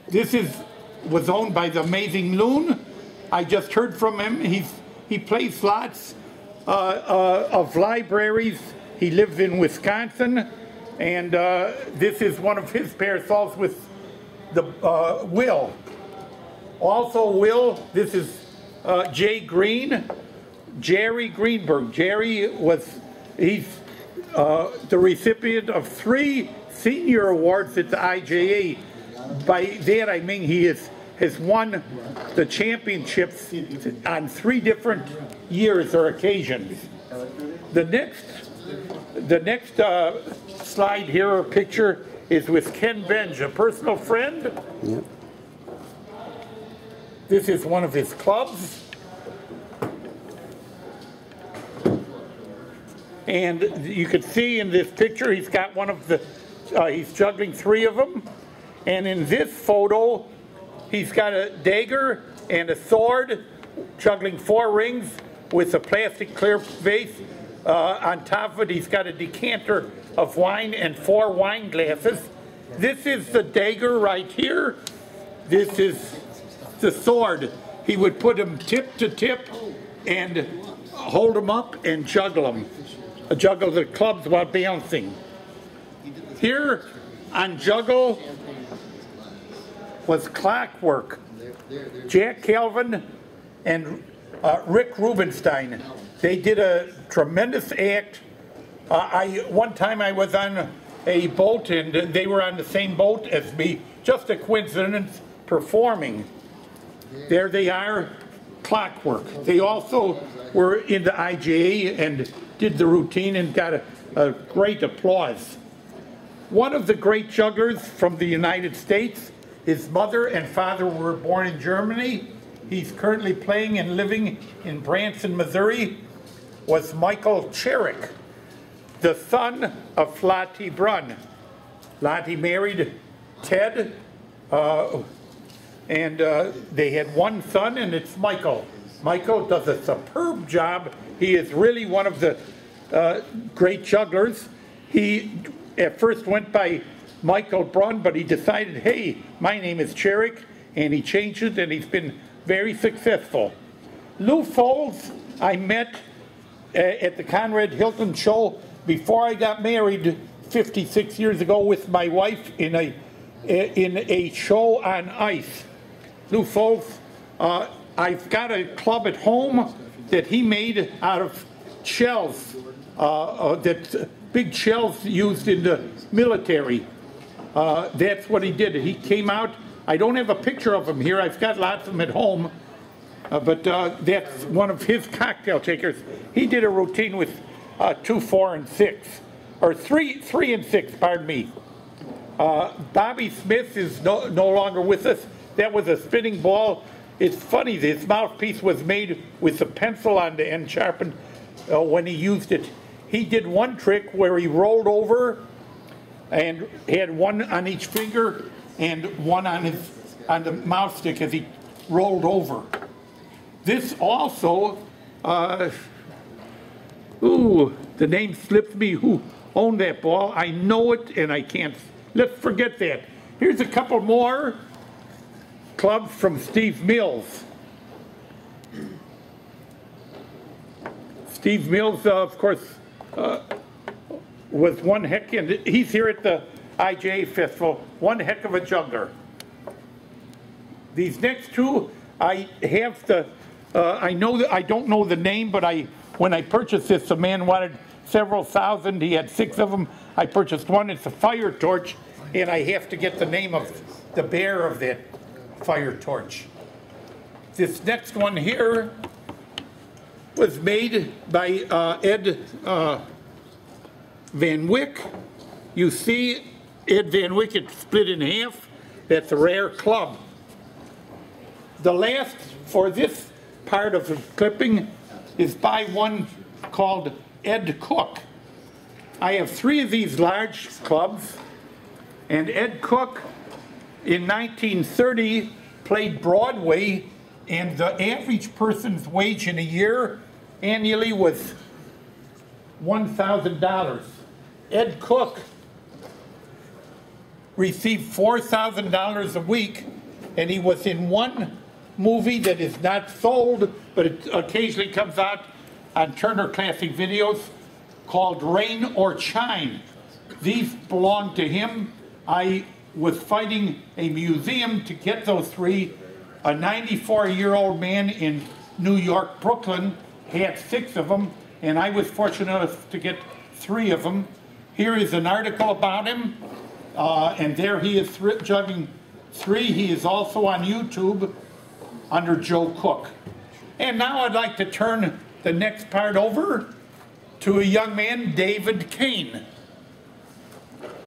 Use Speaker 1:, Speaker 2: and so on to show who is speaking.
Speaker 1: This was owned by the amazing Loon. I just heard from him. He plays lots of libraries. He lives in Wisconsin, and this is one of his parasols with the Will. Also Will, this is Jay Green, Jerry Greenberg. Jerry he's the recipient of 3 senior awards at the IJA. By that I mean he has won the championships on 3 different years or occasions. The next slide here or picture is with Ken Benj, a personal friend. Yep. This is one of his clubs. And you can see in this picture he's got one of the, he's juggling 3 of them. And in this photo, he's got a dagger and a sword, juggling 4 rings with a plastic clear vase. On top of it, he's got a decanter of wine and 4 wine glasses. This is the dagger right here. This is the sword. He would put them tip to tip and hold them up and juggle them. Juggle the clubs while balancing. Here on juggle was clockwork. Jack Calvin and Rick Rubenstein. They did a tremendous act. One time I was on a boat and they were on the same boat as me. Just a coincidence, performing. There they are, clockwork. They also were in the IJA and did the routine and got a great applause. One of the great jugglers from the United States, his mother and father were born in Germany. He's currently playing and living in Branson, Missouri, was Michael Cherick, the son of Lottie Brunn. Lottie married Ted, and they had 1 son, and it's Michael. Michael does a superb job. He is really one of the great jugglers. He at first went by Michael Brunn, but he decided, hey, my name is Cherick, and he changed it, and he's been very successful. Lou Foles, I met at the Conrad Hilton show before I got married 56 years ago with my wife in a show on ice. Lou Foles, I've got a club at home that he made out of shells, that big shells used in the military. That's what he did. He came out. I don't have a picture of him here. I've got lots of them at home. But that's one of his cocktail takers. He did a routine with 2, 4, and 6. Or 3 and 6, pardon me. Bobby Smith is no longer with us. That was a spinning ball. It's funny, this mouthpiece was made with a pencil on the end sharpened when he used it. He did one trick where he rolled over and had 1 on each finger and 1 on the mouth stick as he rolled over. This also, the name slips me who owned that ball. I know it and I can't, let's forget that. Here's a couple more clubs from Steve Mills. Steve Mills, of course, was one heck, and he's here at the IJA Festival, one heck of a juggler. These next 2, I have the, I know that I don't know the name, but when I purchased this, the man wanted several thousand. He had 6 of them. I purchased one. It's a fire torch, and I have to get the name of the bearer of that fire torch. This next one here was made by Ed Van Wyck. You see Ed Van Wyck, it's split in half. That's a rare club. The last for this part of the clipping is by one called Ed Cook. I have 3 of these large clubs, and Ed Cook in 1930 played Broadway, and the average person's wage in a year annually was $1,000. Ed Cook received $4,000 a week and he was in one movie that is not sold, but it occasionally comes out on Turner Classic Videos, called Rain or Shine. These belong to him. I was fighting a museum to get those three. A 94-year-old man in New York, Brooklyn, had 6 of them, and I was fortunate enough to get 3 of them. Here is an article about him, and there he is juggling 3. He is also on YouTube under Joe Cook. And now I'd like to turn the next part over to a young man, David Kane.